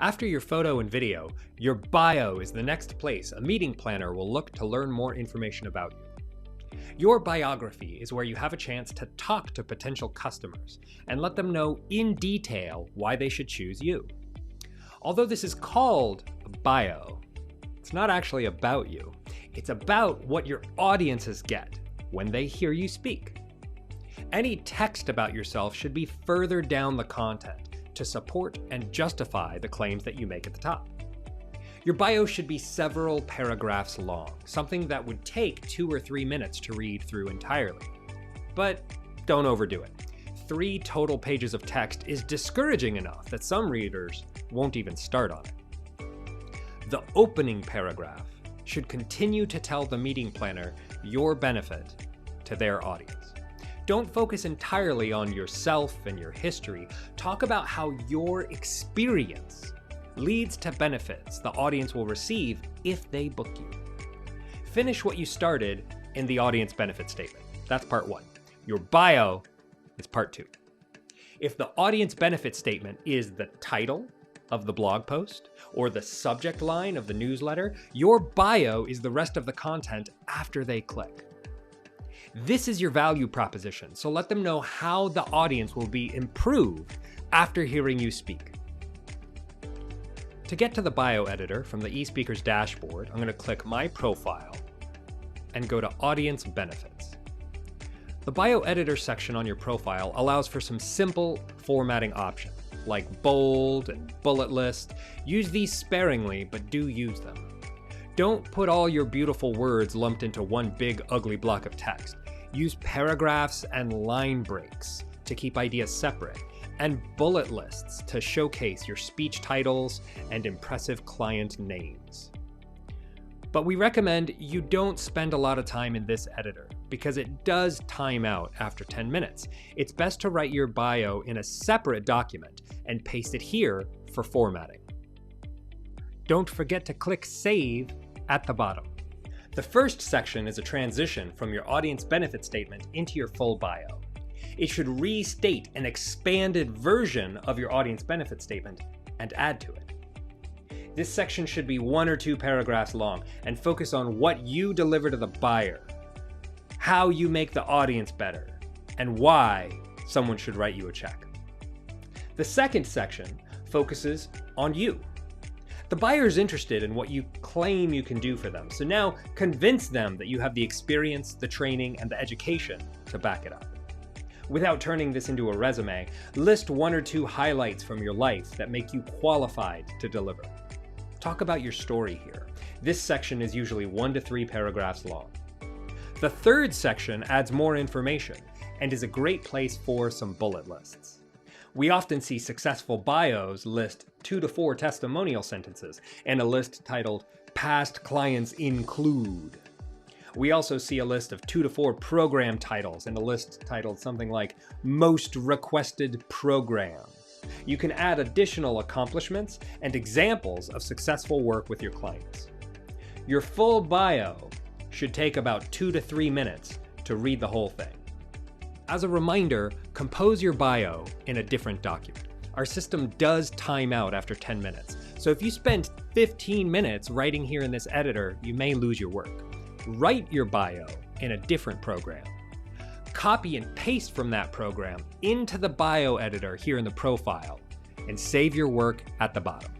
After your photo and video, your bio is the next place a meeting planner will look to learn more information about you. Your biography is where you have a chance to talk to potential customers and let them know in detail why they should choose you. Although this is called a bio, it's not actually about you. It's about what your audiences get when they hear you speak. Any text about yourself should be further down the content to support and justify the claims that you make at the top. Your bio should be several paragraphs long, something that would take 2 or 3 minutes to read through entirely. But don't overdo it. 3 total pages of text is discouraging enough that some readers won't even start on it. The opening paragraph should continue to tell the meeting planner your benefit to their audience. Don't focus entirely on yourself and your history. Talk about how your experience leads to benefits the audience will receive if they book you. Finish what you started in the audience benefit statement. That's part 1. Your bio is part 2. If the audience benefit statement is the title of the blog post or the subject line of the newsletter, your bio is the rest of the content after they click. This is your value proposition, so let them know how the audience will be improved after hearing you speak. To get to the bio editor from the eSpeakers dashboard, I'm going to click My Profile and go to Audience Benefits. The bio editor section on your profile allows for some simple formatting options, like bold and bullet list. Use these sparingly, but do use them. Don't put all your beautiful words lumped into one big ugly block of text. Use paragraphs and line breaks to keep ideas separate, and bullet lists to showcase your speech titles and impressive client names. But we recommend you don't spend a lot of time in this editor because it does time out after 10 minutes. It's best to write your bio in a separate document and paste it here for formatting. Don't forget to click Save at the bottom. The first section is a transition from your audience benefit statement into your full bio. It should restate an expanded version of your audience benefit statement and add to it. This section should be 1 or 2 paragraphs long and focus on what you deliver to the buyer, how you make the audience better, and why someone should write you a check. The second section focuses on you. The buyer is interested in what you claim you can do for them, so now convince them that you have the experience, the training, and the education to back it up. Without turning this into a resume, list 1 or 2 highlights from your life that make you qualified to deliver. Talk about your story here. This section is usually 1 to 3 paragraphs long. The third section adds more information and is a great place for some bullet lists. We often see successful bios list 2 to 4 testimonial sentences and a list titled Past Clients Include. We also see a list of 2 to 4 program titles and a list titled something like Most Requested Program. You can add additional accomplishments and examples of successful work with your clients. Your full bio should take about 2 to 3 minutes to read the whole thing. As a reminder, compose your bio in a different document. Our system does time out after 10 minutes, so if you spend 15 minutes writing here in this editor, you may lose your work. Write your bio in a different program. Copy and paste from that program into the bio editor here in the profile, and save your work at the bottom.